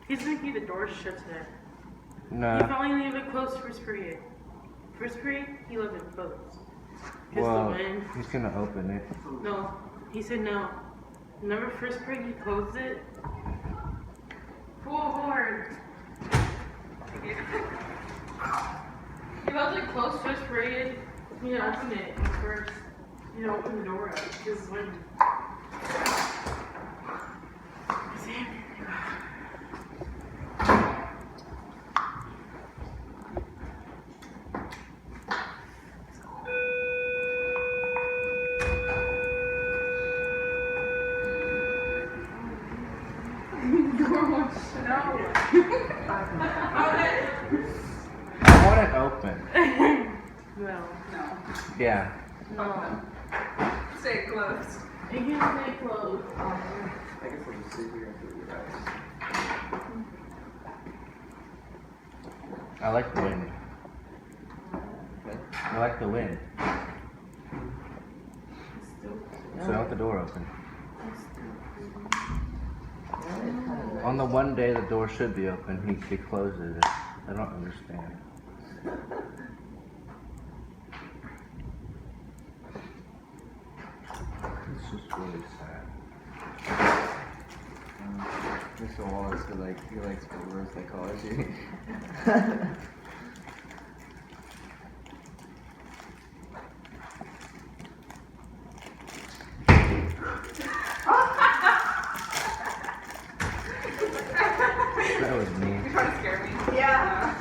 He's gonna keep the door shut today. Nah. He probably leave it closed first period. First period, he left it closed. Well, he's gonna open it. No, he said no. Remember first period, he closed it? Full hard. He left it closed first period. He didn't open it first. He didn't open the door up. Because when... I want it open. No. Yeah. No. Stay closed. It can stay closed. I guess I'll just sit here and do you guys. I like the wind. Okay. I like the wind. So I want the door open. On the one day the door should be open, he closes it. I don't understand. It's just really sad. Mr. Wallace, he likes reverse psychology. That was me. You're trying to scare me. Yeah.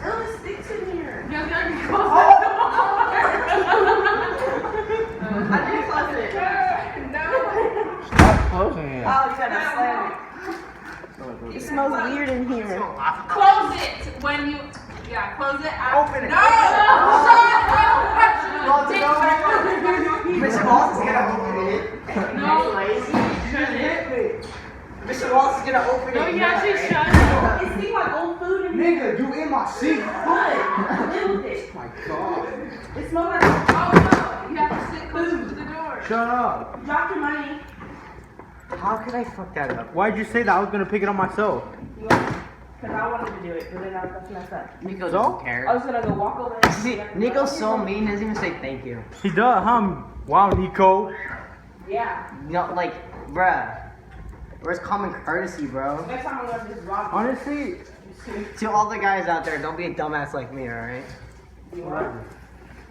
Oh, sticks in here. You gotta be close to the door. I didn't close it. No. Stop closing it. Oh, you gotta slam it. It smells weird in here. Close it when you. Yeah, close it. Open it. No! Mr. Wallace is gonna open it. No. Shut it. Mr. Wallace is gonna open it. No, you actually shut it. It seems like old food in here. Nigga, you in my seat. What? Deal with it. My God. It smells like Oh no! You have to sit closer to the door. Shut up. drop your money. How could I fuck that up? Why'd you say that? I was gonna pick it up myself. Because I wanted to do it, but then I was messed up. Nico So? doesn't care. I was gonna go walk over there. See, Nico's so mean, he doesn't even say thank you. He does, huh? Wow, Nico. Yeah. No, like, bruh. Where's common courtesy, bro? Next time I'm gonna just rob you. Honestly, To all the guys out there, don't be a dumbass like me, alright? You are?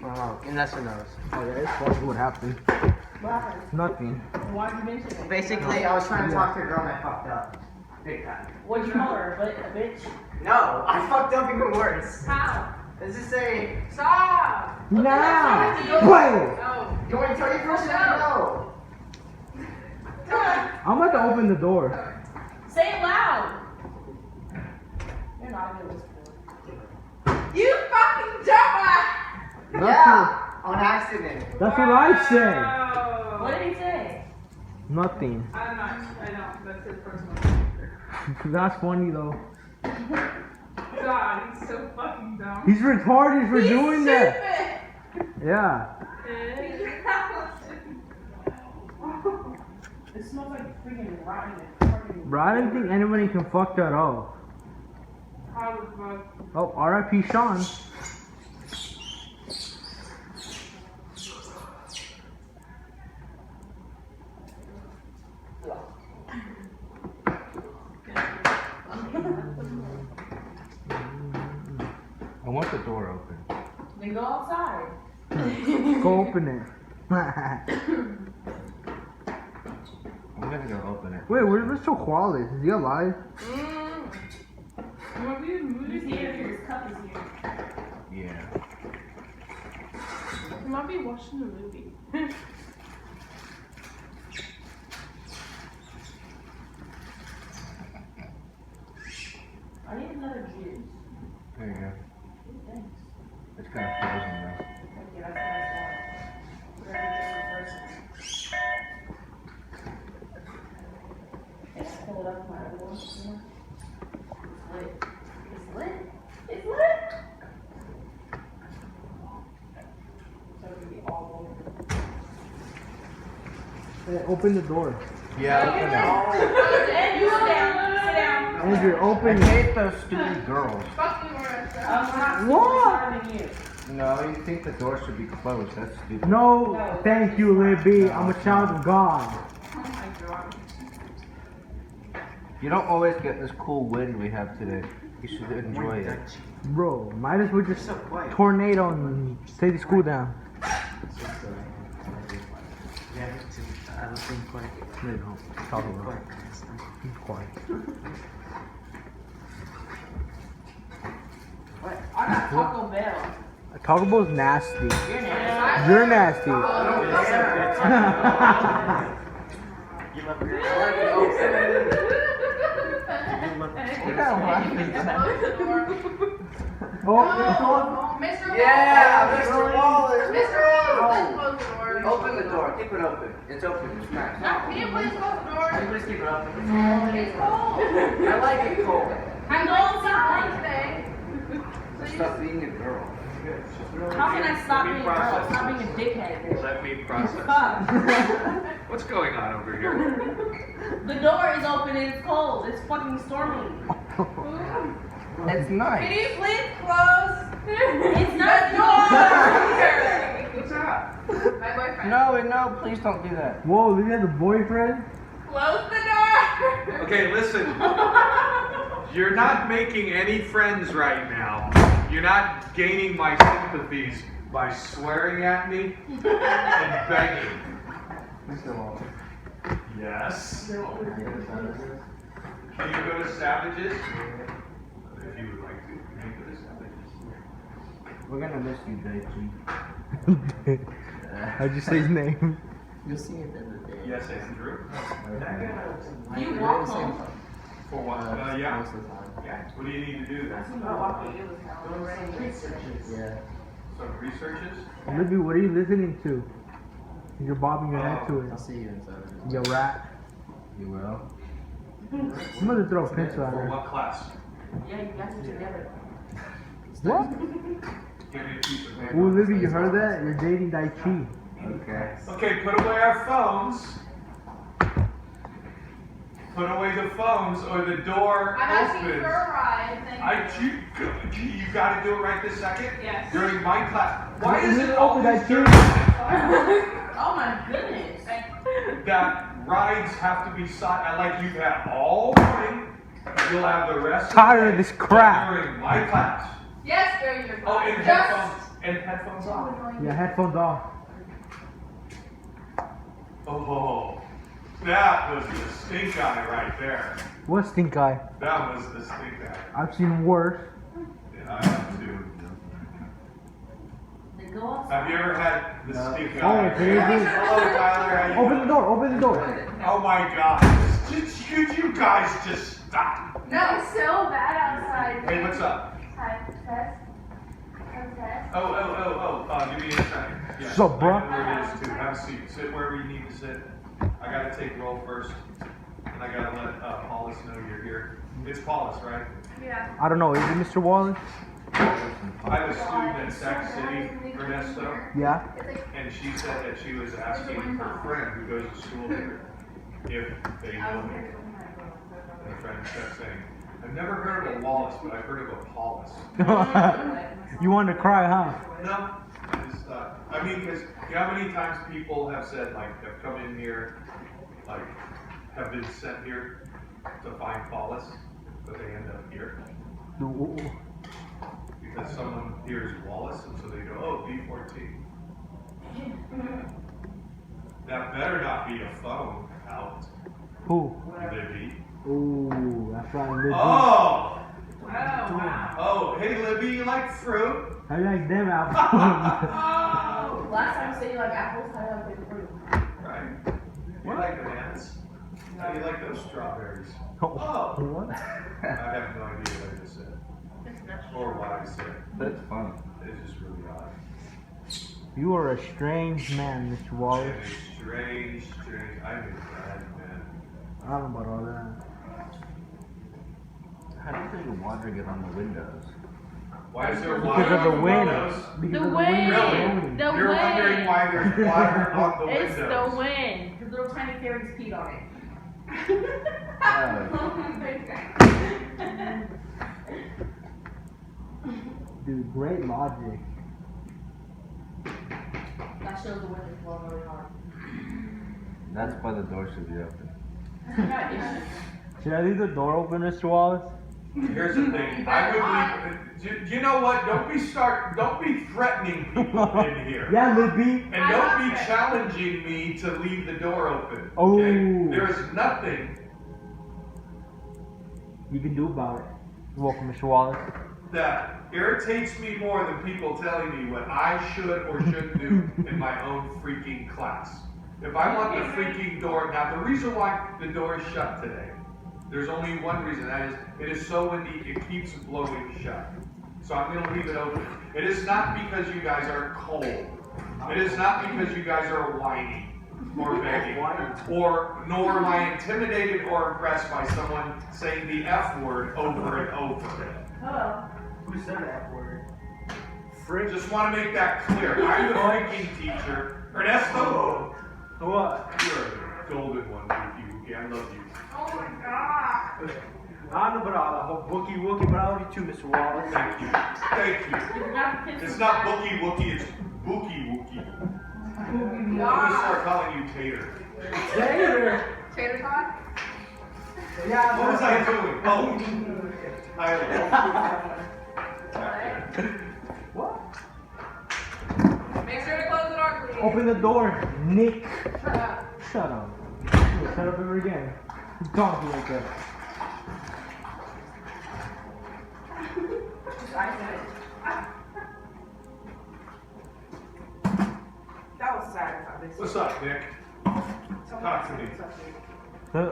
Oh, and that's who knows. oh yeah, it's funny what happened. What happened? Nothing. Why'd you mention it? Basically, I was trying to talk to a girl and I fucked up. Big time. What'd you call her? A bitch? No, I fucked up even worse. How? Let's just say, Stop! Now! No. Wait! No. you want me to tell you first? No. I'm about to open the door. Say it loud. You're not a good listener. You fucking dumbass! That's Yeah, on accident. What I said. Wow. What did he say? Nothing. I'm not. I don't. That's his personal. That's funny though. God, he's so fucking dumb. He's retarded for doing that. Stupid. Yeah. It smells like freaking rotten. Bro, I didn't think anybody can fuck that up. How the fuck? Oh, R.I.P. Sean. I want the door open. Then go outside. Go open it. I'm gonna go open it. Wait, where's Mr. Wallace? Is he alive? He's here. His cup is here. Yeah. You might be watching the movie. I need another juice. There you go. Thanks. It's kind of frozen though. Thank you. That's what I want. Whatever juice first. Let's pull it up my other one. It's lit. It's lit. It's lit. So it can be all over. Hey, open the door. Yeah, open it. And you sit down. Sit down. Andrew, I open it. hate those stupid girls. Fuck you, Marissa. What? No, you think the door should be closed. That's stupid. No, thank you, Libby. I'm a child of God. Oh my god. You don't always get this cool wind we have today. You should enjoy it. Bro, might as well just So quiet. tornado and stay the school down. Yeah, I was being quiet. No, you don't. Talk about it. He's quiet. I got Taco Bell. Taco Bell's nasty. You're nasty. You're nasty. You love your Oh, Mr. Wallace. Yeah, Mr. Wallace. Mr. Wallace, please close the door. Open the door. Keep it open. It's open. It's nice. Can you please close the door? Please keep it open. It's cold. I like it cold. I'm going outside today. Stop being a girl. How can I stop being a girl? Stop being a dickhead. Let me process. Fuck. What's going on over here? The door is open and it's cold. It's fucking stormy. It's Can nice. you please close? It's not door. What's that? My boyfriend. No, please don't do that. whoa, look at the boyfriend. Close the door. Okay, listen. You're not making any friends right now. You're not gaining my sympathies by swearing at me and begging. Yes. Can you go to Savages? If you would like to, you can go to Savages. We're gonna miss you, Daichi. How'd you say his name? You'll see it in the day. Yes, Andrew. Do you walk home? For what? Yeah. Most of the time. Yeah. What do you need to do then? Yeah. Some researches? Libby, what are you listening to? You're bobbing your head to I'll it. see you inside. You rat. You will. I'm gonna throw a pencil at For her. what class? Yeah, you guys are together. What? Give me a piece of paper. Ooh, Libby, you heard that? You're dating Daichi. Okay. Okay, put away our phones. Put away the phones or the door I'm asking opens. for a ride. Thank you. You gotta do it right this second? Yes. During my class. Why is it Open always that during Oh my goodness. that rides have to be sought? Like you've had all morning, you'll have the rest Tired of of the this day crap. during my class. Yes, during your Oh, and Just- headphones off. Yeah, headphones off. Oh, that was the stink eye right there. What stink eye? That was the stink eye. I've seen worse. Yeah, I have too. Then go outside. Have you ever had the stink Oh, eye? okay. Hello, Tyler. How you Open the doing? door, open the door. Oh my God! Could you guys just stop? No, it's so bad outside. Hey, what's up? Hi, test. Test. Oh, give me a second. Yeah, What's up, bro? I know where it is too. Have a seat. Sit wherever you need to sit. I gotta take roll first, and I gotta let Paulus know you're here. It's Paulus, right? Yeah. I don't know, is it Mr. Wallace? I have a student at Sac City, Ernesto, Yeah? and she said that she was asking her friend who goes to school there if they know me. And the friend kept saying, I've never heard of a Wallace, but I've heard of a Paulus. You wanted to cry, huh? No, I just thought, I mean, because you know how many times people have said, like, have come in here, like, have been sent here to find Paulus, but they end up here? Because someone hears Wallace, and so they go, oh, B14. That better not be a phone out. Who? Libby. Ooh, that's right, Libby. Oh! Oh, wow. Oh, hey, Libby, you like fruit? How you like them apples? Oh! Last time you said you like apples, how do you like big fruit? Right. You like bananas? How do you like those strawberries? Oh, Oh! what? I have no idea what I just said. Or what I said. But it's fun. It's just really odd. You are a strange man, Mr. Wallace. And it's strange. I'm a bad man. I don't know about all that. How do you think the water get on the windows? Why is there Because water of the on wind. windows? Because The of the wind. wind. Really? The You're wondering wind. why there's water on the It's windows. the wind. Because little tiny fairies peed on it. Dude, great logic. That shows the wind is blowing really hard. That's why the door should be open. Should I leave the door open, Mr. Wallace? Here's the thing, I would leave, you know what, don't be threatening people in here. Yeah, Libby. And don't be challenging me to leave the door open, Oh. okay? There is nothing You can do about it. You're welcome, Mr. Wallace. that irritates me more than people telling me what I should or shouldn't do in my own freaking class. If I want the freaking door, now the reason why the door is shut today, there's only one reason, that is, it is so windy, it keeps blowing shut. So I'm gonna leave it open. It is not because you guys are cold. It is not because you guys are whining or begging, nor am I intimidated or impressed by someone saying the F word over and over. Hello. Who said that word? Just want to make that clear. I'm the freaking teacher. Ernesto, What? you're a golden one, Wookie. I love you. Oh my god. I don't know about a Wookie Wookie, but I love you too, Mr. Wallace. Thank you. Thank you. It's not Bookie Wookie, it's Bookie Wookie. I'm gonna start calling you Tater. Tater! Tater tot? Yeah, What was I doing? Oh, Tyler. What? Make sure to close the door, please. Open the door, Nick. Shut up. Shut up. Shut up ever again. Who's talking like that? I said it. That was sad. What's up, Nick? Talk to me.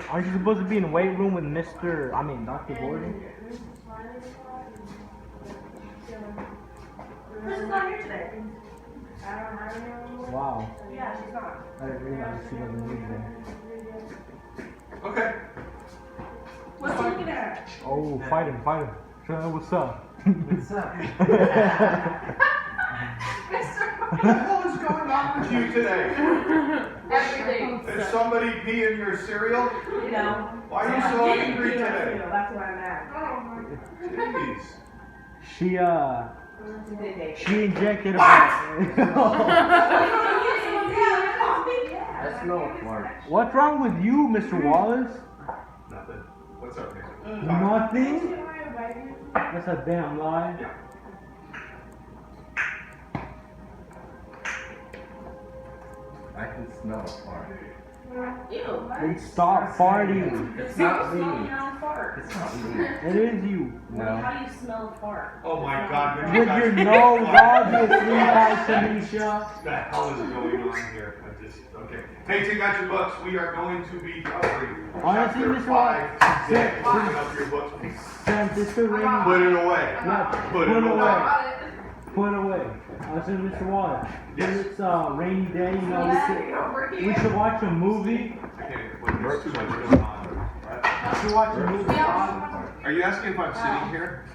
Aren't you supposed to be in the weight room with Dr. Gordon? Chris is not here today. Wow. Yeah, she's not. I didn't realize she wasn't live there. Okay. What's he looking at? Oh, fight him. Show him what's up. What's up? What the hell is going on with you today? Everything. Did somebody pee in your cereal? You know. Why are you so angry today? That's why I'm mad. Jeez. She injected a I smell a fart. What's wrong with you, Mr. Wallace? Nothing. What's up, Nick? Nothing? That's a damn lie. Yeah. I can smell a fart. Ew. Then stop farting. It's not me. Fart. It's not me. It is you. No. How do you smell a fart? Oh my God. when you With guys- your nose, obviously, Tanisha. What the hell is going on here? Okay. Hey, take out your books. We are going to be covering Honestly, chapter Mr. 5 Wallace, today. Open up your books, please. Send this to Rainy. Put it away. Yeah, Put it away. Got it. Put it away. I said, Mr. Wallace. Yes. It's a rainy day, you know, Over we here. should watch a movie. Okay, well, there's too much going on. We should watch a movie. Are you asking if I'm sitting here?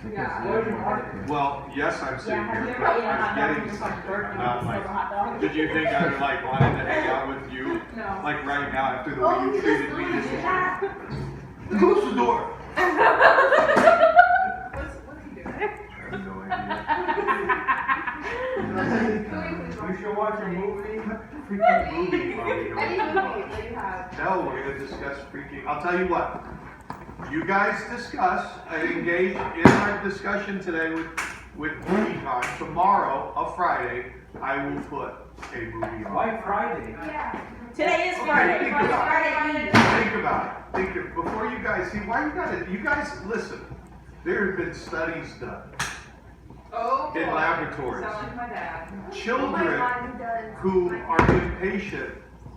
Well, yes, I'm sitting here, but I'm getting something. I'm not like, did you think I would like wanted to hang out with you? No. Like right now after the way you treated me this morning? Close the door. What's he doing? I have no idea. We should watch a movie. Freaking movie are we Any going movie to that you have. No, we're gonna discuss freaking, I'll tell you what. You guys discuss and engage in our discussion today with Econ. Tomorrow, a Friday, I will put a movie on. Why Friday? Today is Okay, Friday. think about it. Friday Eve. Think about it. Before you guys see, why you guys listen. There have been studies done. Oh, In boy. laboratories. Sound like my dad. Children who are impatient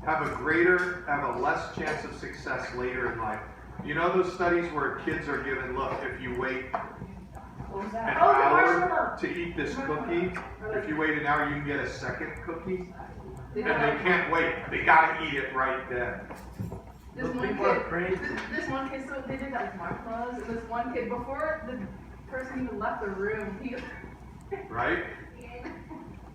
have a less chance of success later in life. You know those studies where kids are given, look, if you wait What was an that? hour to eat this cookie, if you wait an hour, you can get a second cookie. And they can't wait. They gotta eat it right then. This one kid, this one kid, so they did that with marshmallows, and this one kid, before person even left the room. right?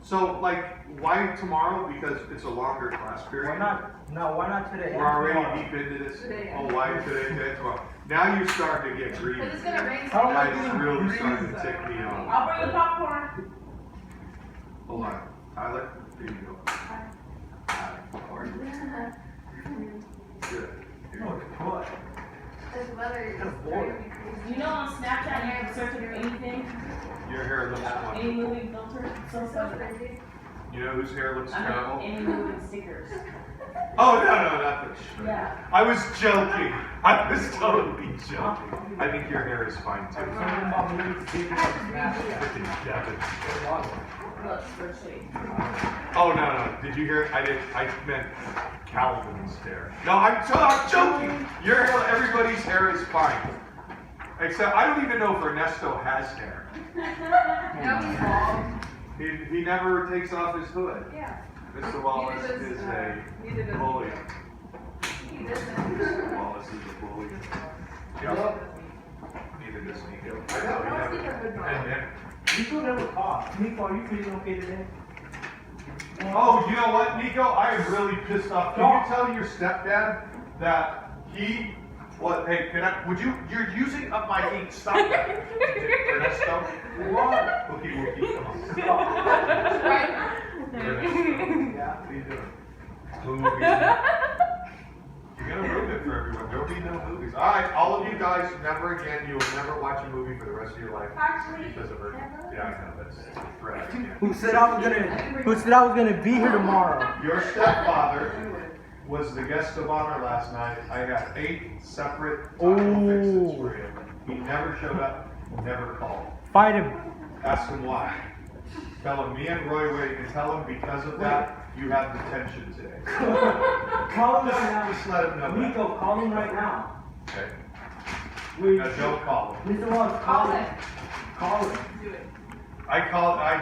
So, like, why tomorrow? Because it's a longer class period. Why not today? We're already deep into this. Oh, why today, tomorrow? Now you're starting to get greedy. Because it's gonna rain. How am I Guys, getting really greedy? starting to tick me off. I'll bring the popcorn. Hold on. Tyler, here you go. Hi, how are you? Good. Here you go. This weather is driving me crazy. You know on Snapchat you can search for anything, Your hair looks funny. any movie filter. So So funny. crazy. You know whose hair looks I mean, terrible? any movie stickers. Oh, no, not the Yeah. I was joking. I was totally joking. I think your hair is fine too. Something about movie stickers on Snapchat. Freaking Devin. Look, spreadsheet. Oh, no. Did you hear? I meant Calvin's hair. No, I'm joking. Your hair, everybody's hair is fine. Except, I don't even know if Ernesto has hair. No, he's bald. He never takes off his hood. Yeah. Mr. Wallace Neither does, is a neither does bully. He doesn't. Mr. Wallace is a bully. Yep. Neither does Nico. I know, he never. And then, Nico never coughed. Nico, are you feeling okay today? oh, you know what, Nico? I am really pissed off. Can you tell your stepdad that he, what, hey, you're using up my ink. Stop that. Ernesto? What? Wookie, come on. Right. Ernesto. Yeah. What are you doing? Movies. You're gonna ruin it for everyone. There'll be no movies. Alright, all of you guys, never again. You will never watch a movie for the rest of your life. Actually, Because of her. Yeah, I know, that's threat. Who said I was gonna be here tomorrow? Your stepfather was the guest of honor last night. I had 8 separate taco fixes for him. He never showed up, never called. Fight him. Ask him why. Tell him me and Roy Wade can tell him because of that you have detention today. Call him right now. Just let him know that. Nico, call him right now. Okay. Wait, Now don't call him. Mr. Wallace, call call it. him. Call him. Do it. I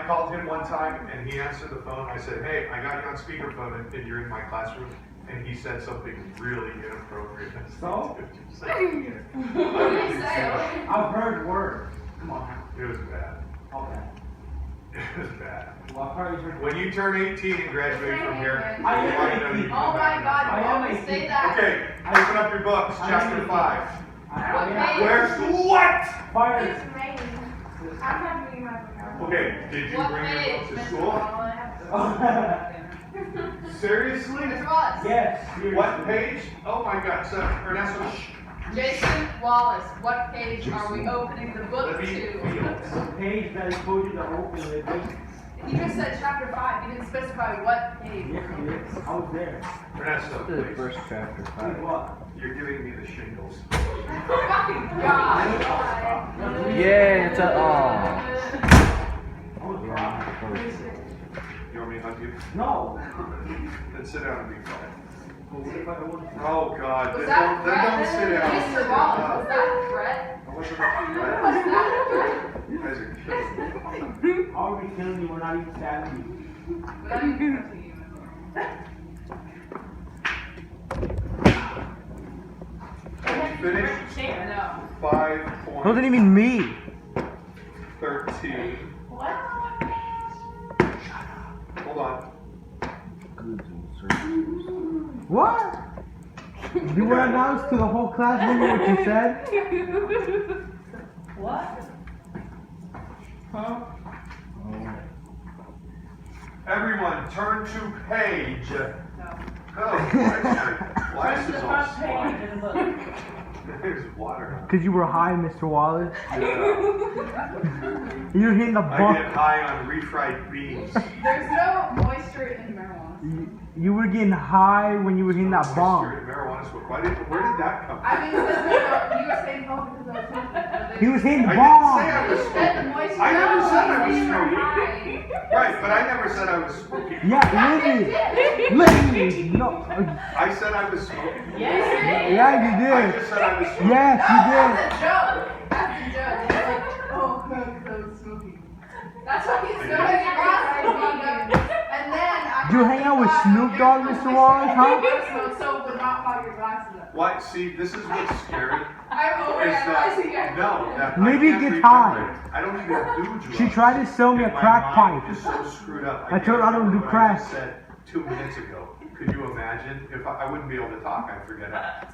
called him one time and he answered the phone. I said, hey, I got you on speakerphone and you're in my classroom. And he said something really inappropriate. So? What did he say? I've heard words. Come on. It was bad. Okay. It was bad. Well, I've heard your When you turn 18 and graduate from here, you I am want to know 18. you Oh my God, I you am always 18. say that. Okay, open up your books, chapter 5. Okay. Where's what? Fire. It's raining. I'm not reading my book. Okay, did you What bring your page, book to Mr. school? Wallace? Seriously? Mr. Wallace. Yes. seriously. What page? Oh my God, so Ernesto, shh. Jason Wallace, what page are we opening the book Let me to? feel. The page that I told you to open it. He just said chapter 5. He didn't specify what page. Yes, it is. I was there. Ernesto, This is the please. first chapter. Wait, 5. what? You're giving me the shingles. Oh my God. Yay, it's a. Oh. I was wrong. You want me to hug you? No. Then sit down and be quiet. But what if I don't want to? Oh God, Was then that don't sit Brett? down. Mr. Wallace, was that Brett? I wasn't Was that Brett? You guys are killing me. How are we killing you? We're not even stabbing you. Without even touching you. Finish No. 5.13. Wasn't even me. Hold on. Goods and services. What? You were announced to the whole class. Remember what you said? What? Huh? Everyone, turn to page. No. Oh, why is The this all front page spotty? and look. There's water. Because you were high, Mr. Wallace. Yeah. You were hitting the I bump. get high on refried beans. There's no moisture in marijuana. You were getting high when you were hitting that bomb. Marijuana smoke. Where did that come from? I mean, because you were saying no because I was smoking. He was hitting the I bomb. didn't say I was You said the smoking. moisture. I never said I No, was you were smoking. high. Right, but I never said I was smoking. Yeah, literally. No. I said I was smoking. Yes. Yeah, you I did. just said I was smoking. Yes, you did. That's a joke. That's a joke. It's like, oh, because I was smoking. That's what he's doing. And then I You hang out with Snoop Dogg, Mr. Wallace, huh? So would not hot your glasses up. Why? See, this is what's scary. I'm overanalyzing it. No, that Maybe I can't get remember high. it. I don't even do drugs. She tried to sell me a And my crack mind pipe. is so screwed up. I told her I don't do can't remember what I crack. just said 2 minutes ago. Could you imagine if I wouldn't be able to talk? I'd forget it. Right.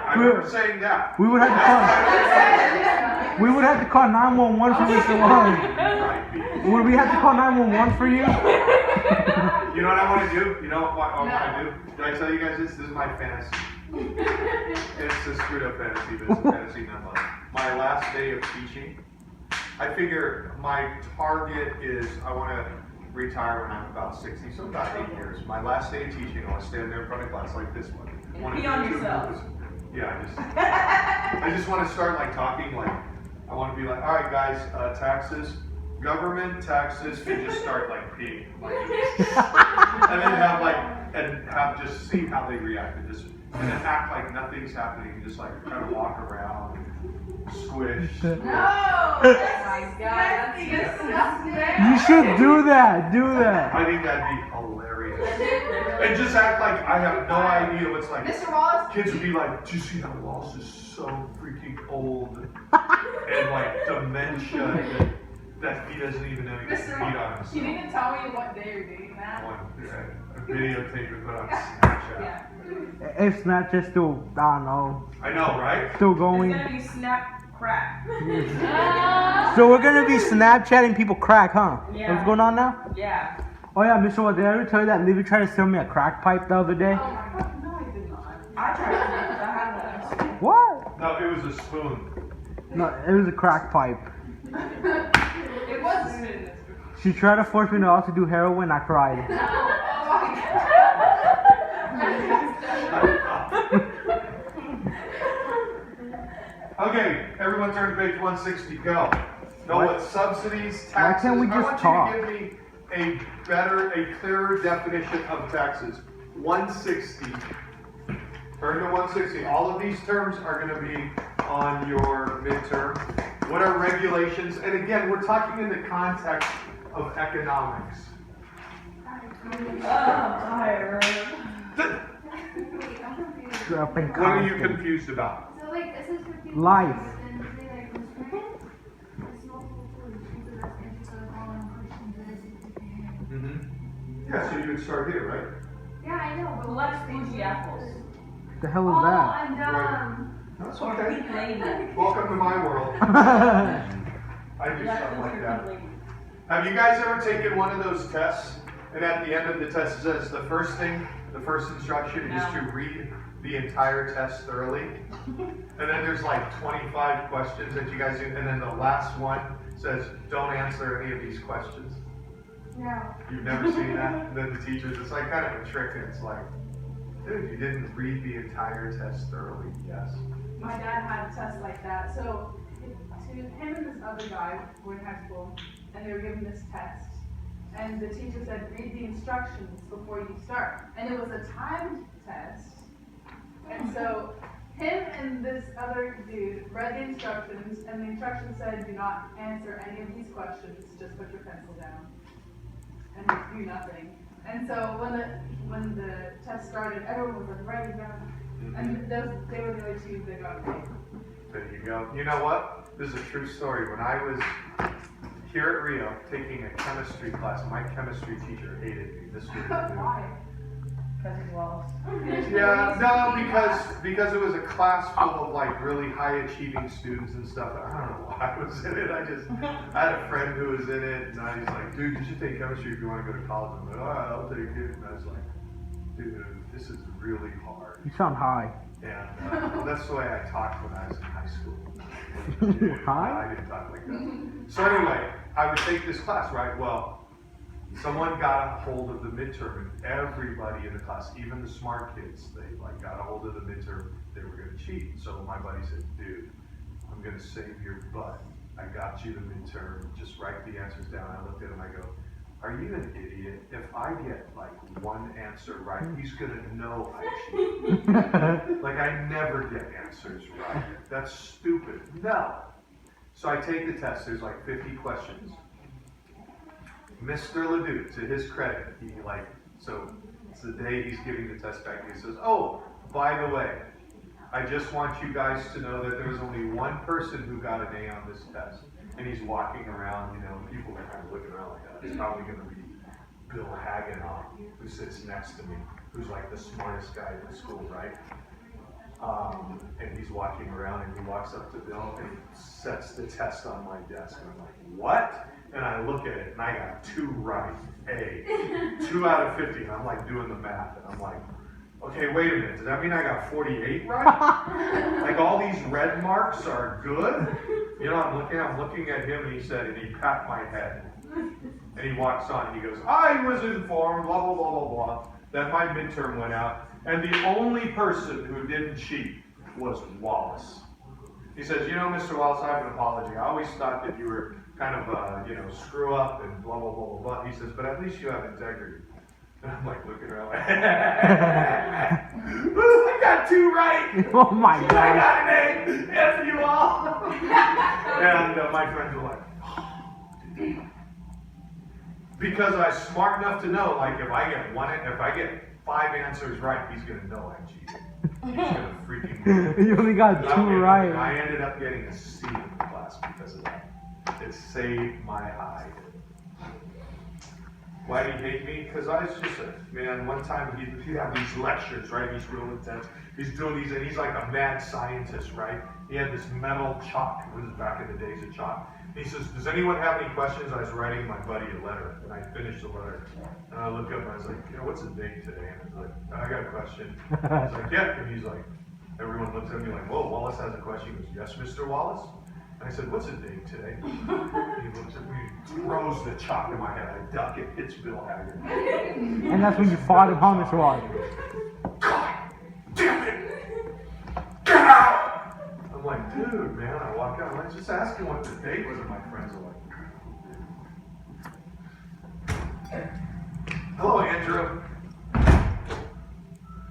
I remember saying that. We would have to call. We would have to call 911 for Mr. Long. Right, people. Would we have to call 911 for you? You know what I want to do? You know what I want to do? Did I tell you guys this? This is my fantasy. It's a screwed up fantasy, but it's a fantasy nonetheless. My last day of teaching, I figure my target is I want to retire when I'm about 60, so about 8 years. My last day of teaching, I want to stand there in front of class like this one. I wanna Pee on do two yourself. groups. Yeah, I just want to start like talking like, I want to be like, all right guys, taxes, government taxes, and just start like peeing. Like, and then have just see how they react and then act like nothing's happening, just like kind of walk around and squish. No! Oh my God, That's that's disgusting. You should do that. Do that. I think that'd be hilarious. And just act like I have no idea what's like. Mr. Wallace, Kids would be like, do you see that Wallace is so freaking old and like dementia that he doesn't even know he can Mr. feed on Wallace, you himself. need to tell me what day you're doing that. A videotape and put on Snapchat. Yeah. If Snapchat's still, I don't know, I know, right? still It's going. gonna be snap crack. So we're gonna be Snapchatting people crack, huh? Yeah. What's going on now? Yeah. Oh yeah, Mr. What, did I ever tell you that Libby tried to sell me a crack pipe the other day? Oh my God, no, I did not. I tried to because I had one. What? No, it was a spoon. No, it was a crack pipe. It was. She tried to force me to also do heroin. I cried. Oh my Okay, everyone turn to page 160, go. Know What? what subsidies, taxes. Why can't we I just want talk? you to give me a clearer definition of taxes. 160. Turn to 160. All of these terms are going to be on your midterm. What are regulations? And again, we're talking in the context of economics. Tired. Up in What are you constant. confused about? So like this is for people Life. and they like restrain. It's multiple tools. These are the answers to the following questions that is Mm-hmm. Yeah, so you would start here, right? Yeah, I know, but Let's bougie apples. The hell Oh, is that? I'm dumb. That's Or okay. pink lady. Welcome to my world. I do stuff like that. Have you guys ever taken one of those tests, and at the end of the test it says the first instruction is to read the entire test thoroughly, and then there's like 25 questions that you guys do, and then the last one says don't answer any of these questions. No. You've never seen that? And then the teachers, it's like kind of a trick, and it's like, dude, you didn't read the entire test thoroughly. Yes. My dad had a test like that. So him and this other guy were in high school, and they were given this test. And the teacher said, read the instructions before you start. And it was a timed test. And so him and this other dude read the instructions, and the instructions said, do not answer any of these questions, just put your pencil down. And do nothing. And so when the test started, everyone was like writing down. And they were the only two that got paid. There you go. You know what? This is a true story. When I was here at Rio taking a chemistry class, my chemistry teacher hated me. This was Why? Because he's Wallace. Yeah, no, because it was a class full of like really high achieving students and stuff. I don't know why I was in it. I had a friend who was in it, and I was like, dude, you should take chemistry if you want to go to college. I'm like, all right, I'll take it. And I was like, dude, this is really hard. You sound high. And that's the way I talked when I was in high school. High? I didn't talk like that. So anyway, I would take this class, right? Well, someone got a hold of the midterm, and everybody in the class, even the smart kids, they like got a hold of the midterm. They were going to cheat. So my buddy said, dude, I'm going to save your butt. I got you the midterm. Just write the answers down. I looked at him. I go, are you an idiot? If I get like one answer right, he's gonna know I cheat. Like I never get answers right. That's stupid. No. So I take the test. There's like 50 questions. Mr. Ledoux, to his credit, It's the day he's giving the test back. He says, oh, by the way, I just want you guys to know that there was only one person who got an A on this test. And he's walking around, people are kind of looking around like that. It's probably going to be Bill Hagenow, who sits next to me, who's like the smartest guy in the school, right? And he's walking around, and he walks up to Bill and he sets the test on my desk. And I'm like, what? And I look at it, and I got 2 right, A. 2 out of 50, and I'm like doing the math, and I'm like, okay, wait a minute, does that mean I got 48 right? Like all these red marks are good? I'm looking at him, and he pat my head. And he walks on, and he goes, I was informed, blah, blah, blah, blah, blah, that my midterm went out, and the only person who didn't cheat was Wallace. He says, Mr. Wallace, I have an apology. I always thought that you were kind of, screw up and blah, blah, blah, blah, blah. He says, but at least you have integrity. And I'm like looking around like, I got 2 right. Oh my God. I got an A. F you all. And my friends were like, oh, because I was smart enough to know, like, if I get 5 answers right, he's gonna know I cheated. He's gonna freaking. You only got 2 right. I ended up getting a C in the class because of that. It saved my hide. Why did he hate me? Because I was just one time he'd have these lectures, right? He's real intense. He's doing these, and he's like a mad scientist, right? He had this metal chalk. This is back in the days of chalk. And he says, does anyone have any questions? I was writing my buddy a letter, and I finished the letter. And I look up, and I was like, what's the date today? And I was like, I got a question. He's like, yeah. And he's like, everyone looks at me like, whoa, Wallace has a question. He goes, yes, Mr. Wallace? And I said, what's the date today? He looks at me, throws the chalk in my head. I duck it, hits Bill Haggard. And that's when you fought him home, Mr. Wallace. God damn it! Get out! I'm like, dude, man, I walk out. I'm just asking what the date was, and my friends are like, hello, Andrew.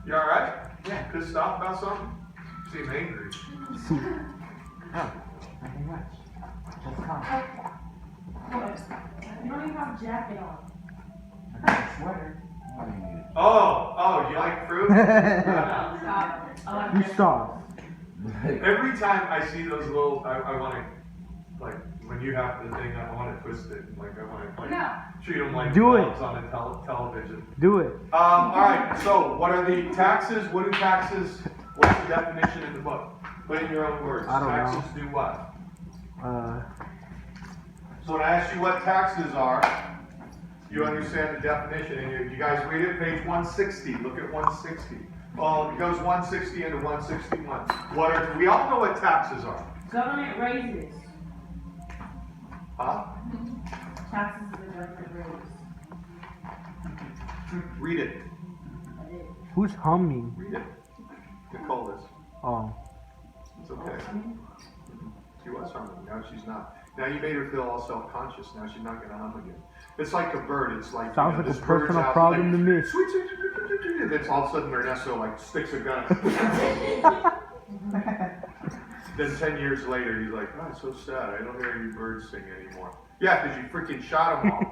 You alright? Yeah. Good stuff about something? You seem angry. Oh. Nothing much. Just calm. You don't even have a jacket on. I got a sweater. Oh, you like fruit? You stop. Every time I see those little, I want to, like, when you have the thing, I want to twist it. Like, I want to, treat them like dogs on a television. Do it. All right, so what are the taxes? What do taxes, what's the definition in the book? Put in your own words. I don't know. Taxes do what? So when I ask you what taxes are, you understand the definition, and you guys read it, page 160. Look at 160. Well, it goes 160 into 161. We all know what taxes are. Government raises. Huh? Taxes is a government raise. Read it. Who's humming? Read it. Nicole is. Oh. It's okay. She was humming. Now she's not. Now you made her feel all self-conscious. Now she's not going to hum again. It's like a bird. It's like, sounds like this a personal bird's out, problem to me. Sweet, sweet, sweet, sweet, sweet, and then all of a sudden Ernesto like sticks a gun. Then 10 years later, he's like, oh, it's so sad. I don't hear any birds sing anymore. Yeah, because you freaking shot them all.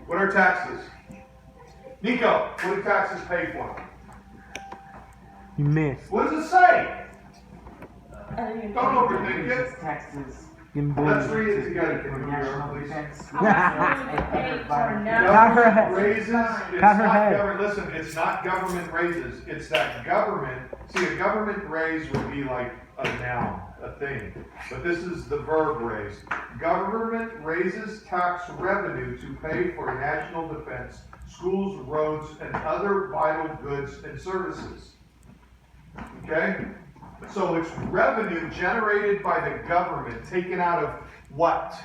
What are taxes? Nico, what do taxes pay for? You missed. What does it say? Don't overthink it. Taxes. Let's read it together. Can you hear her, please? Pat her head. Raises, it's Pat her not head. government, listen, it's not government raises, it's that government, see, a government raise would be like a noun, a thing, but this is the verb raise. Government raises tax revenue to pay for national defense, schools, roads, and other vital goods and services. Okay? So it's revenue generated by the government, taken out of what?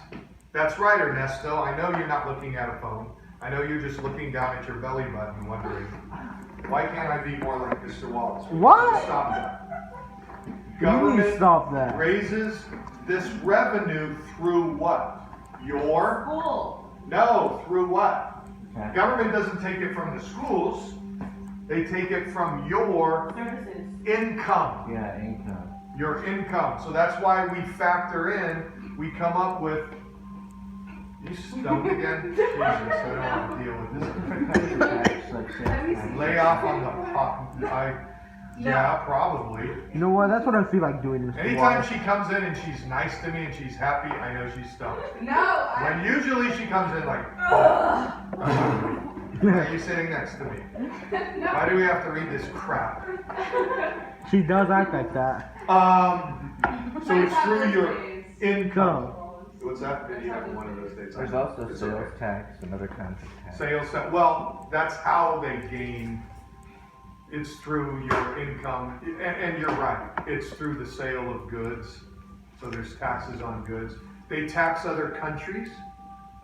That's right, Ernesto. I know you're not looking at a phone. I know you're just looking down at your belly button wondering, why can't I be more like Mr. Wallace? What? Stop that. You need to Government stop that. raises this revenue through what? Your? School. No, through what? Government doesn't take it from the schools. They take it from your Services. income. Yeah, income. Your income. So that's why we factor in, we come up with You stoned again? Jesus, I don't want to deal with this. Tax, like sales tax. Lay off on the pot. Yeah, probably. You know what? That's what I feel like doing. Mr. Anytime Wallace. she comes in and she's nice to me and she's happy, I know she's stoned. No, When usually she comes in like, why are you sitting next to me? Why do we have to read this crap? She does act like that. So it's through your income. Go. What's that? Did you have one of those days? There's also It's sales okay. tax and other kinds of tax. Sales tax. Well, that's how they gain. It's through your income, and you're right. It's through the sale of goods. So there's taxes on goods. They tax other countries.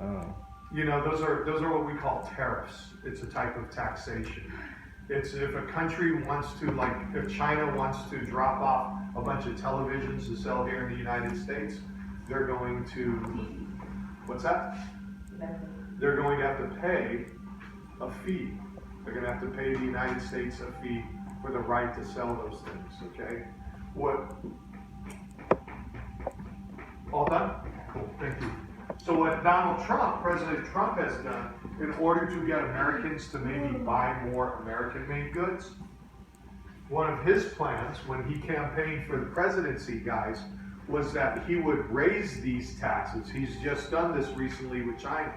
Oh. You know, those are what we call tariffs. It's a type of taxation. It's if a country wants to, like, if China wants to drop off a bunch of televisions to sell here in the United States, they're going to, what's that? They're going to have to pay a fee. They're going to have to pay the United States a fee for the right to sell those things, okay? What? All done? Cool, thank you. So what Donald Trump, President Trump has done in order to get Americans to maybe buy more American-made goods, one of his plans when he campaigned for the presidency, guys, was that he would raise these taxes. He's just done this recently with China.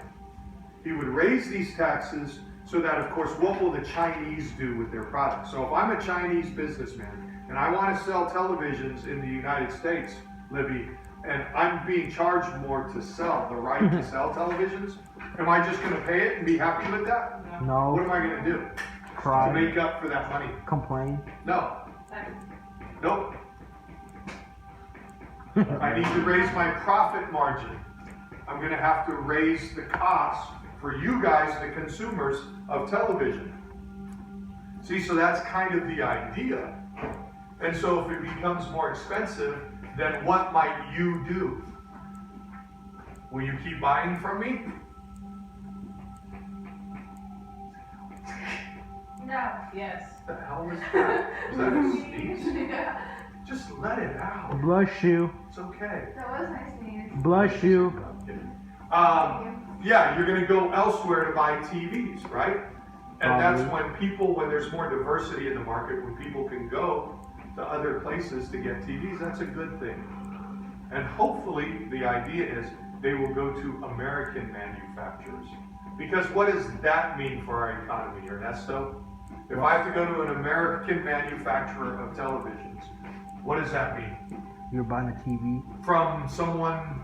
He would raise these taxes so that, of course, what will the Chinese do with their products? So if I'm a Chinese businessman and I want to sell televisions in the United States, Libby, and I'm being charged more to sell, the right to sell televisions, am I just going to pay it and be happy with that? What No. am I going to do Cry. to make up for that money? Complain. No. Nope. I need to raise my profit margin. I'm going to have to raise the cost for you guys, the consumers of television. See, so that's kind of the idea. And so if it becomes more expensive, then what might you do? Will you keep buying from me? No. Yes. What the hell was that? Was that a sneeze? Just let it out. Blush you. It's okay. That was nice meeting you. Blush you. No, I'm kidding. Yeah, you're going to go elsewhere to buy TVs, right? And that's when there's more diversity in the market, when people can go to other places to get TVs, that's a good thing. And hopefully, the idea is they will go to American manufacturers. Because what does that mean for our economy, Ernesto? If I have to go to an American manufacturer of televisions, what does that mean? You're buying a TV. From someone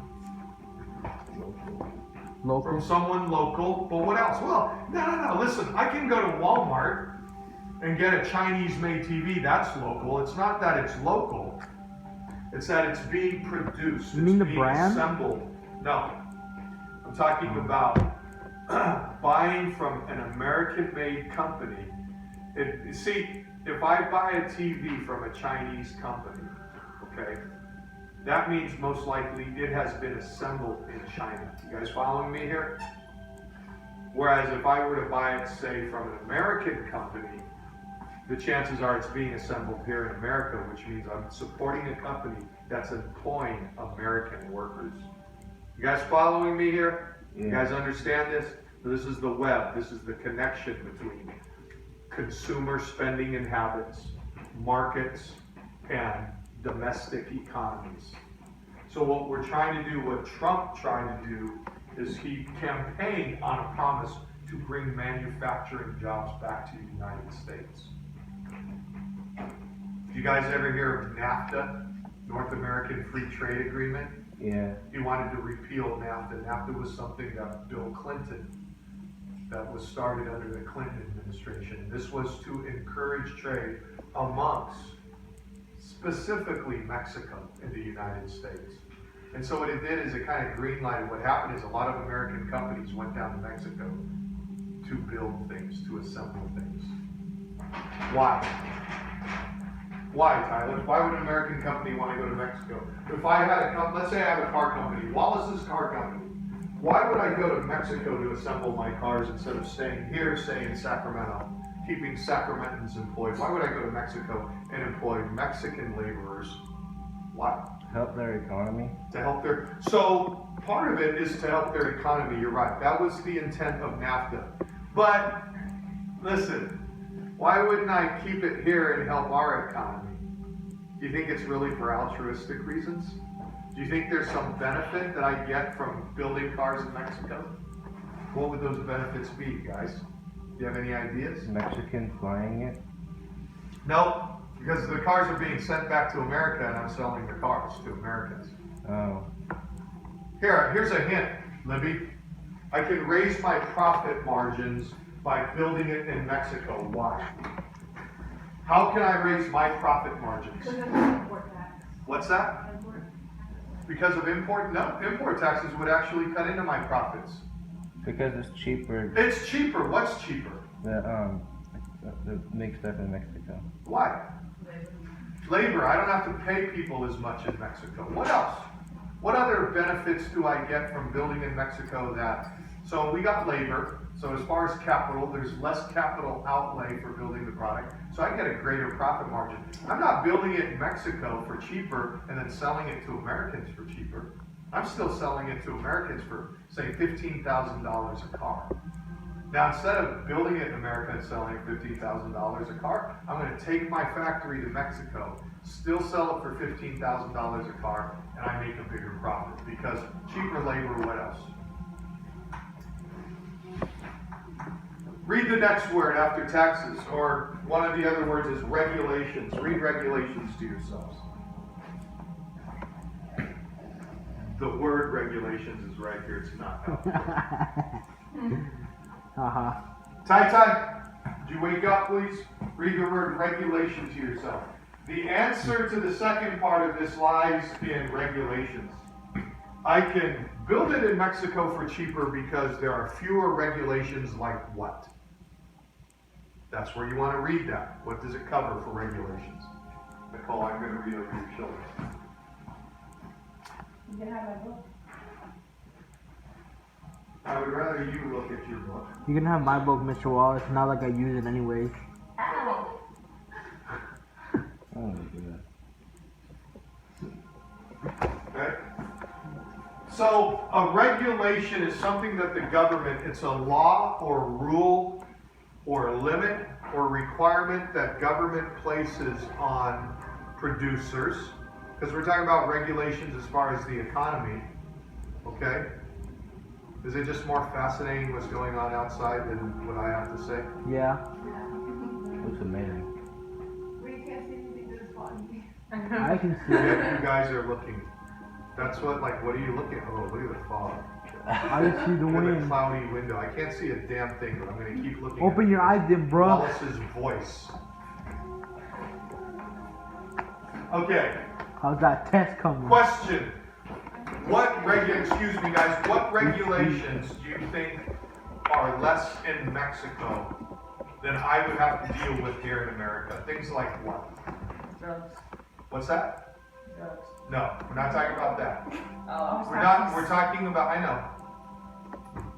Local. From someone local, but what else? Well, no, listen, I can go to Walmart and get a Chinese-made TV, that's local. It's not that it's local, it's that it's being produced. You mean the being brand? assembled. No, I'm talking about buying from an American-made company. See, if I buy a TV from a Chinese company, okay, that means most likely it has been assembled in China. You guys following me here? Whereas if I were to buy it, say, from an American company, the chances are it's being assembled here in America, which means I'm supporting a company that's employing American workers. You guys following me here? Yeah. You guys understand this? This is the web. This is the connection between consumer spending and habits, markets, and domestic economies. So what we're trying to do, what Trump tried to do, is he campaigned on a promise to bring manufacturing jobs back to the United States. Did you guys ever hear of NAFTA, North American Free Trade Agreement? Yeah. He wanted to repeal NAFTA. NAFTA was something that Bill Clinton, that was started under the Clinton administration. This was to encourage trade amongst specifically Mexico in the United States. And so what it did is it kind of greenlighted. What happened is a lot of American companies went down to Mexico to build things, to assemble things. Why? Why, Tyler? Why would an American company want to go to Mexico? If I had let's say I have a car company, Wallace's Car Company. Why would I go to Mexico to assemble my cars instead of staying here, say in Sacramento, keeping Sacramentans employed? Why would I go to Mexico and employ Mexican laborers? Why? Help their economy. To help their, so part of it is to help their economy, you're right. That was the intent of NAFTA. But, listen, why wouldn't I keep it here and help our economy? Do you think it's really for altruistic reasons? Do you think there's some benefit that I get from building cars in Mexico? What would those benefits be, guys? Do you have any ideas? Mexicans buying it. No, because the cars are being sent back to America and I'm selling the cars to Americans. Oh. Here's a hint, Libby. I can raise my profit margins by building it in Mexico. Why? How can I raise my profit margins? Because it's an import tax. What's that? Import. Because of import? No, import taxes would actually cut into my profits. Because it's cheaper. It's cheaper. What's cheaper? The make stuff in Mexico. Why? Labor. I don't have to pay people as much in Mexico. What else? What other benefits do I get from building in Mexico that? So we got labor. So as far as capital, there's less capital outlay for building the product. So I get a greater profit margin. I'm not building it in Mexico for cheaper and then selling it to Americans for cheaper. I'm still selling it to Americans for, say, $15,000 a car. Now, instead of building it in America and selling it $15,000 a car, I'm going to take my factory to Mexico, still sell it for $15,000 a car, and I make a bigger profit because cheaper labor, what else? Read the next word after taxes, or one of the other words is regulations. Read regulations to yourselves. The word regulations is right here, it's not. Tai, did you wake up, please? Read the word regulation to yourself. The answer to the second part of this lies in regulations. I can build it in Mexico for cheaper because there are fewer regulations like what? That's where you want to read that. What does it cover for regulations? Nicole, I'm going to read over your shoulder. You can have my book. I would rather you look at your book. You can have my book, Mr. Wallace. Not like I use it anyways. Ow. Oh, yeah. Okay? So a regulation is something that the government, it's a law or rule or a limit or requirement that government places on producers. Because we're talking about regulations as far as the economy. Okay? Is it just more fascinating what's going on outside than what I have to say? Yeah. Looks amazing. We can't see anything that is foggy. I can see it. Yeah, you guys are looking. That's what, like, what are you looking at? Oh, look at the fog. I can see the Look at the wind. cloudy window. I can't see a damn thing, but I'm going to keep looking Open at your eyes then, bro. Wallace's voice. Okay, How's that test coming? question. Excuse me guys, what regulations do you think are less in Mexico than I would have to deal with here in America? Things like what? Drugs. What's that? Drugs. No, we're not talking about that. Oh. We're talking about, I know.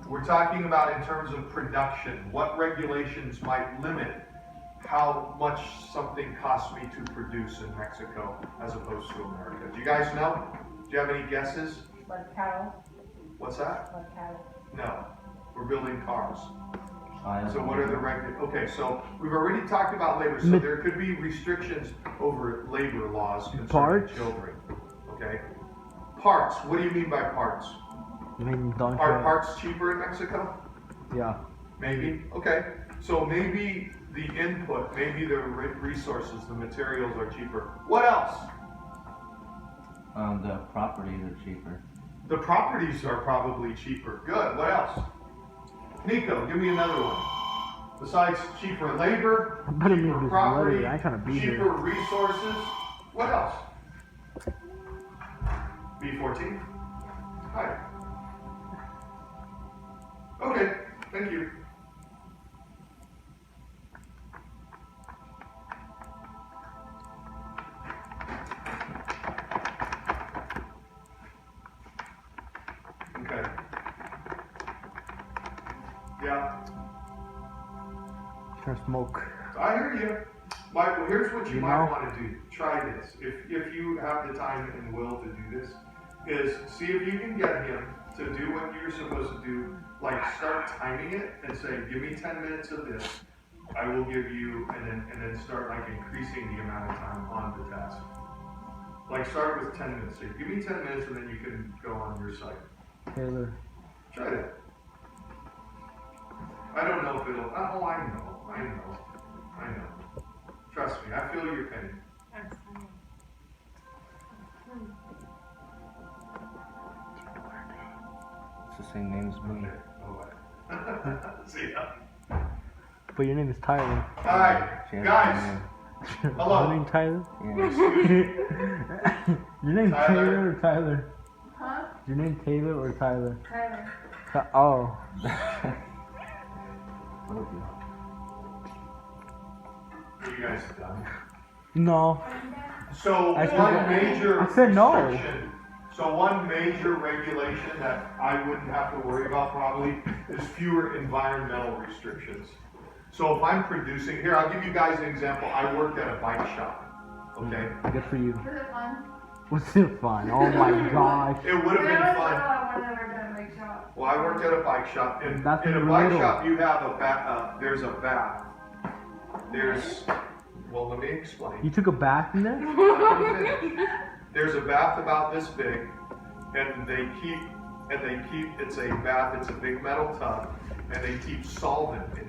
We're talking about in terms of production. What regulations might limit how much something costs me to produce in Mexico as opposed to America? Do you guys know? Do you have any guesses? Like cattle, What's that? like cattle. No. We're building cars. I So what are the okay, so we've already talked about labor. So there could be restrictions over labor laws concerning Parts? children. Okay? Parts. What do you mean by parts? I mean, don't Are you? parts cheaper in Mexico? Yeah. Maybe. Okay. So maybe the input, maybe the resources, the materials are cheaper. What else? The properties are cheaper. The properties are probably cheaper. Good. What else? Nico, give me another one. Besides cheaper labor, I'm better cheaper make this property, later. I ain't trying to be cheaper here. resources. What else? B14? Hi. Okay, thank you. Okay. Yeah, Trying to smoke. I hear you. Michael, here's what you You might know? want to do. Try this. If you have the time and will to do this, is see if you can get him to do what you're supposed to do. Like start timing it and say, give me 10 minutes of this. I will give you, and then start like increasing the amount of time on the task. Like start with 10 minutes. Say, give me 10 minutes and then you can go on your site. Taylor. Try that. I don't know if it'll, oh, I know. Trust me, I feel your pain. It's the same name as me. Okay, bye-bye. See ya. But your name is Tyler. Alright, She has guys, hello. Your name Tyler? Yeah. Your name Tyler. Taylor or Tyler? Huh? Your name Taylor or Tyler? Tyler. Oh. Love you. Are you guys done? No. So I said one no. major I said no. restriction, so one major regulation that I wouldn't have to worry about probably is fewer environmental restrictions. So if I'm producing, here I'll give you guys an example. I worked at a bike shop, okay? Good for you. Was it fun? What's it fun? Oh my gosh. It would have been fun. I wanted to work at a bike shop. Well, I worked at a bike shop, and That's in a when you bike were little. shop you have a bath, there's a bath. Well, let me explain. You took a bath in there? There's a bath about this big, and they keep, it's a bath, it's a big metal tub, and they keep solvent in it.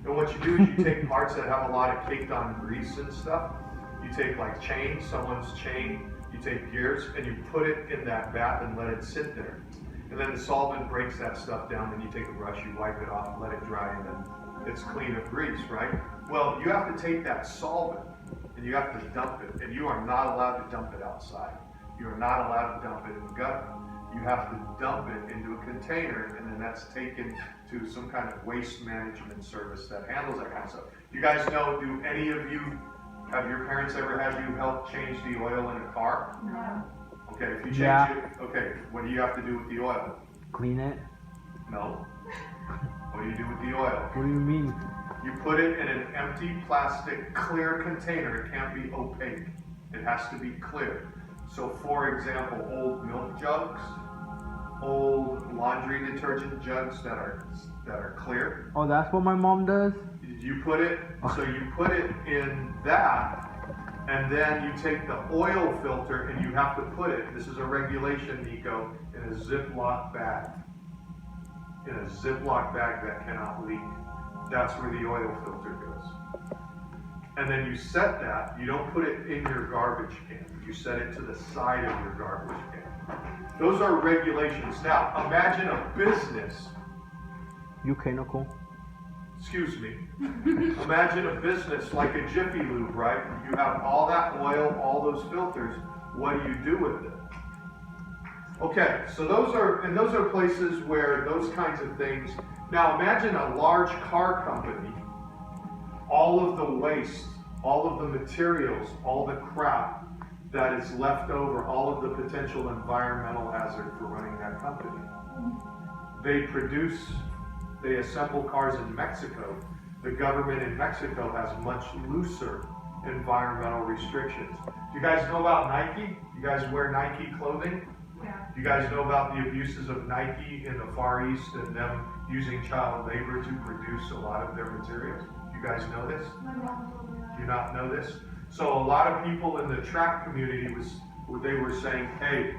And what you do is you take parts that have a lot of caked on grease and stuff, you take like chain, someone's chain, you take gears, and you put it in that bath and let it sit there. And then the solvent breaks that stuff down, then you take a brush, you wipe it off, let it dry, and then it's clean of grease, right? Well, you have to take that solvent and you have to dump it, and you are not allowed to dump it outside. You are not allowed to dump it in the gutter. You have to dump it into a container, and then that's taken to some kind of waste management service that handles that kind of stuff. You guys know, do any of you, have your parents ever had you help change the oil in a car? No. Okay, if you change Yeah. it, okay, what do you have to do with the oil? Clean it? No. What do you do with the oil? What do you mean? You put it in an empty plastic clear container. It can't be opaque. It has to be clear. So for example, old milk jugs, old laundry detergent jugs that are clear. Oh, that's what my mom does? You put it, so you put it in that, and then you take the oil filter and you have to put it, this is a regulation, Nico, in a Ziploc bag. In a Ziploc bag that cannot leak. That's where the oil filter goes. And then you set that, you don't put it in your garbage can. You set it to the side of your garbage can. Those are regulations. Now, imagine a business, You okay, Nicole? excuse me, imagine a business like a Jiffy Lube, right? You have all that oil, all those filters. What do you do with it? Okay, so those are places where those kinds of things. Now imagine a large car company, all of the waste, all of the materials, all the crap that is left over, all of the potential environmental hazard for running that company. They assemble cars in Mexico. The government in Mexico has much looser environmental restrictions. Do you guys know about Nike? You guys wear Nike clothing? Yeah. You guys know about the abuses of Nike in the Far East and them using child labor to produce a lot of their materials? You guys know this? My mom told me that. Do you not know this? So a lot of people in the track community they were saying, hey,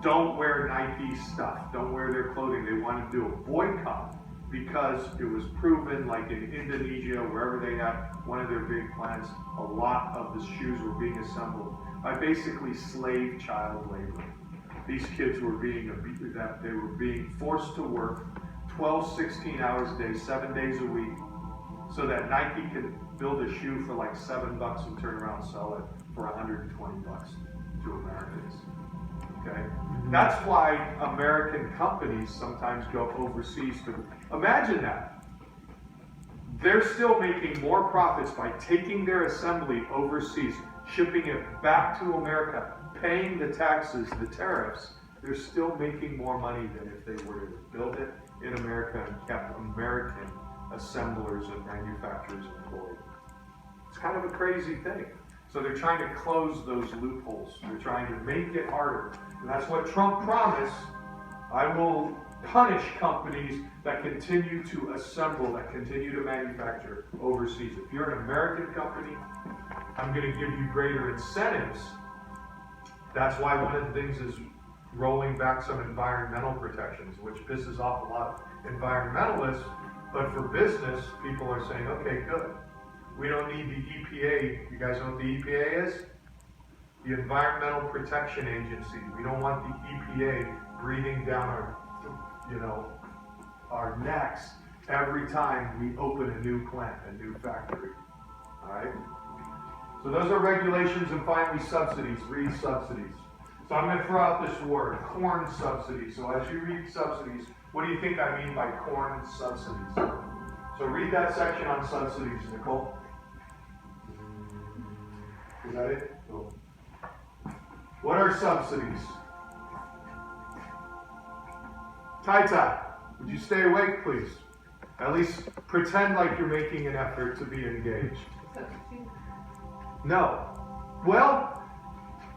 don't wear Nike stuff. Don't wear their clothing. They wanted to do a boycott because it was proven, like in Indonesia, wherever they have one of their big plants, a lot of the shoes were being assembled by basically slave child labor. These kids were being forced to work 12, 16 hours a day, 7 days a week, so that Nike could build a shoe for like $7 and turn around and sell it for $120 to Americans. Okay? That's why American companies sometimes go overseas to, imagine that. They're still making more profits by taking their assembly overseas, shipping it back to America, paying the taxes, the tariffs. They're still making more money than if they were to build it in America and kept American assemblers and manufacturers employed. It's kind of a crazy thing. So they're trying to close those loopholes. They're trying to make it harder. And that's what Trump promised. I will punish companies that continue to assemble, that continue to manufacture overseas. If you're an American company, I'm going to give you greater incentives. That's why one of the things is rolling back some environmental protections, which pisses off a lot of environmentalists. But for business, people are saying, okay, good. We don't need the EPA. You guys know what the EPA is? The Environmental Protection Agency. We don't want the EPA breathing down our necks every time we open a new plant, a new factory. All right? So those are regulations, and finally subsidies. Read subsidies. So I'm going to throw out this word, corn subsidies. So as you read subsidies, what do you think I mean by corn subsidies? So read that section on subsidies, Nicole. Is that it? Cool. What are subsidies? Tai, would you stay awake, please? At least pretend like you're making an effort to be engaged. No. Well,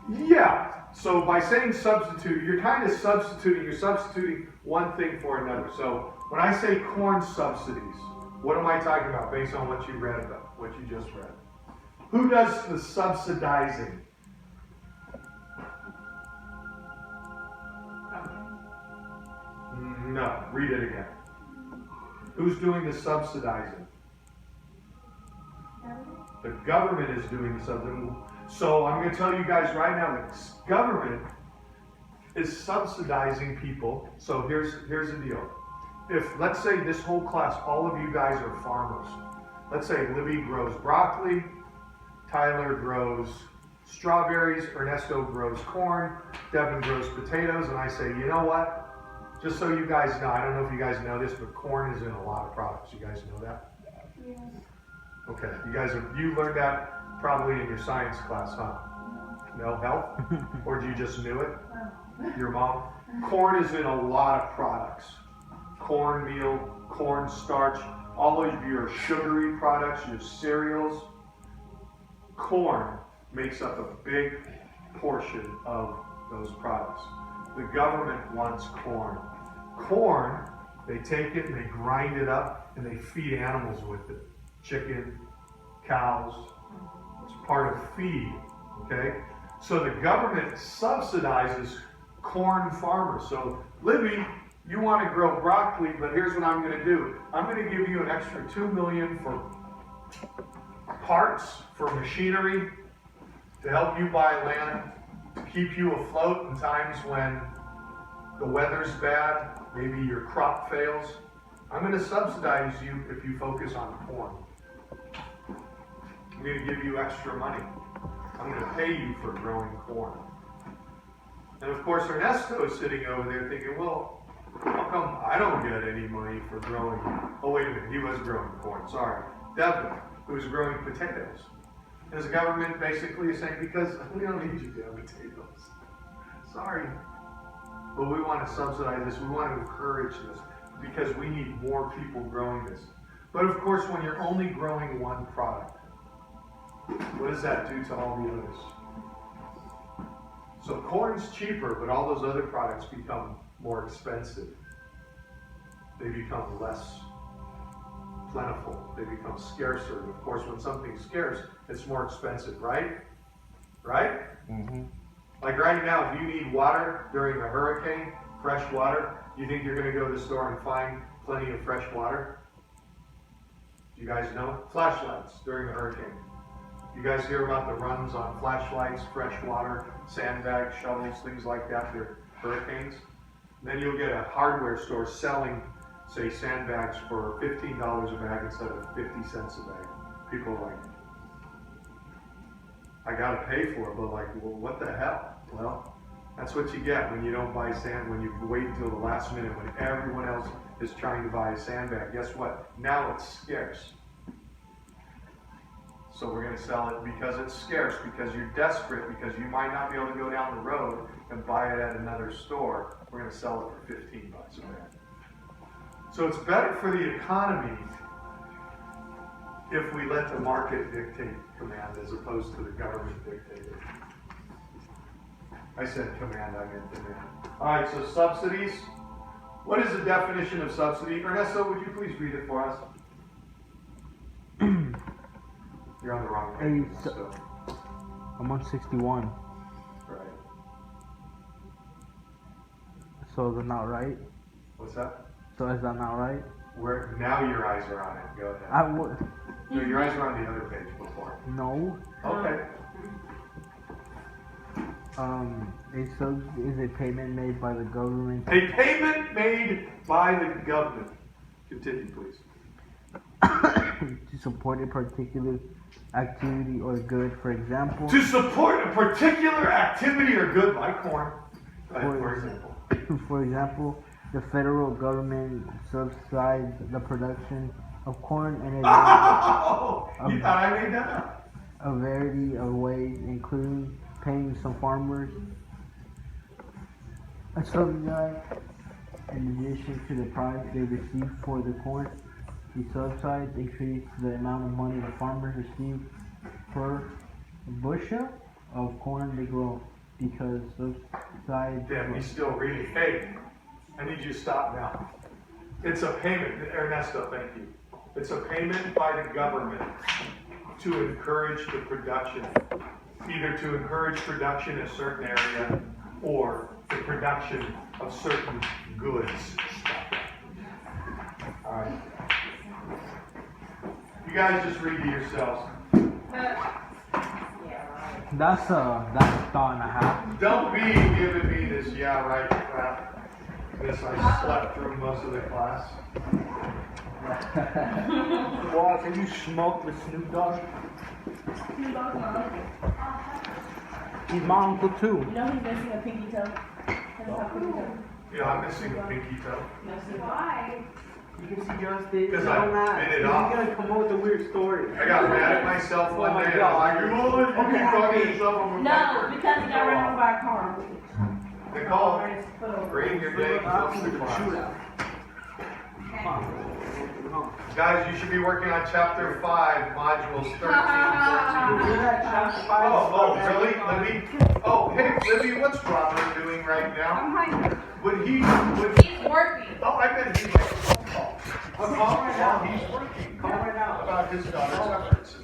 yeah. So by saying substitute, you're kind of substituting one thing for another. So when I say corn subsidies, what am I talking about based on what you read about, what you just read? Who does the subsidizing? No, read it again. Who's doing the subsidizing? The government is doing the subsidizing. So I'm going to tell you guys right now, the government is subsidizing people. So here's the deal. If, let's say this whole class, all of you guys are farmers. Let's say Libby grows broccoli, Tyler grows strawberries, Ernesto grows corn, Devin grows potatoes, and I say, you know what? Just so you guys know, I don't know if you guys know this, but corn is in a lot of products. You guys know that? Yes. Okay, you learned that probably in your science class, huh? No health? Or you just knew it? Your mom? Corn is in a lot of products. Cornmeal, corn starch, all of your sugary products, your cereals. Corn makes up a big portion of those products. The government wants corn. Corn, they take it and they grind it up and they feed animals with it. Chicken, cows. It's part of feed, okay? So the government subsidizes corn farmers. So Libby, you want to grow broccoli, but here's what I'm going to do. I'm going to give you an extra $2 million for parts, for machinery, to help you buy land, to keep you afloat in times when the weather's bad, maybe your crop fails. I'm going to subsidize you if you focus on corn. I'm going to give you extra money. I'm going to pay you for growing corn. And of course, Ernesto is sitting over there thinking, well, how come I don't get any money for growing? Oh, wait a minute, he was growing corn, sorry. Devin, who was growing potatoes. And his government basically is saying, because we don't need you to have potatoes. Sorry. But we want to subsidize this, we want to encourage this, because we need more people growing this. But of course, when you're only growing one product, what does that do to all the others? So corn's cheaper, but all those other products become more expensive. They become less plentiful. They become scarcer. And of course, when something's scarce, it's more expensive, right? Right? Mm-hmm. Like right now, if you need water during a hurricane, fresh water, you think you're going to go to the store and find plenty of fresh water? Do you guys know? Flashlights during a hurricane. You guys hear about the runs on flashlights, fresh water, sandbags, shovels, things like that for hurricanes? And then you'll get a hardware store selling, say, sandbags for $15 a bag instead of 50 cents a bag. People are like, I gotta pay for it, but like, well, what the hell? Well, that's what you get when you don't buy sand, when you wait until the last minute when everyone else is trying to buy a sandbag. Guess what? Now it's scarce. So we're going to sell it because it's scarce, because you're desperate, because you might not be able to go down the road and buy it at another store. We're going to sell it for $15 a bag. So it's better for the economy if we let the market dictate command as opposed to the government dictating. I said command, I meant demand. All right, so subsidies. What is the definition of subsidy? Ernesto, would you please read it for us? You're on the wrong page. Hey, So. I'm on 61. Right. So is it not right? What's that? So is that not right? Where now your eyes are on it. Go ahead. I would. No, your eyes were on the other page before. No. Okay. Is a payment made by the government A payment made by the government. Continue, please. to support a particular activity or good, for example. To support a particular activity or good, like corn. For example. For example, the federal government subsidies the production of corn in Oh! You thought I made that up? a variety of ways, including paying some farmers a subsidy in addition to the price they receive for the corn. The subsidies increase the amount of money the farmers receive per bushel of corn they grow, because subsidies. Damn, he's still reading. Hey, I need you to stop now. It's a payment, Ernesto, thank you. It's a payment by the government to encourage the production, either to encourage production in a certain area or the production of certain goods. All right. You guys just read to yourselves. That's a thought and a half. Don't be giving me this yeah right crap. This I slept through most of the class. Wow, can you smoke the Snoop Dogg? Snoop Dogg's not like it. He's my uncle too. You know he's missing a pinky toe? That's not pinky toe. Yeah, I'm missing a pinky toe. No, Snoop Dogg. Why? You can see Justin. 'Cause I bit it off. He's gonna come up with a weird story. I got mad at myself one day and I was like, you keep talking to yourself over No, because he got run over by a car. Nicole, Or his foot over. reading your day close to class. Guys, you should be working on chapter 5, modules 13, 14. Oh, really? Libby? Oh, hey, Libby, what's Robert doing right now? I'm hungry. He's working. Oh, I bet he's making a phone call. A call right now. He's working. Call right now about his daughter's efforts.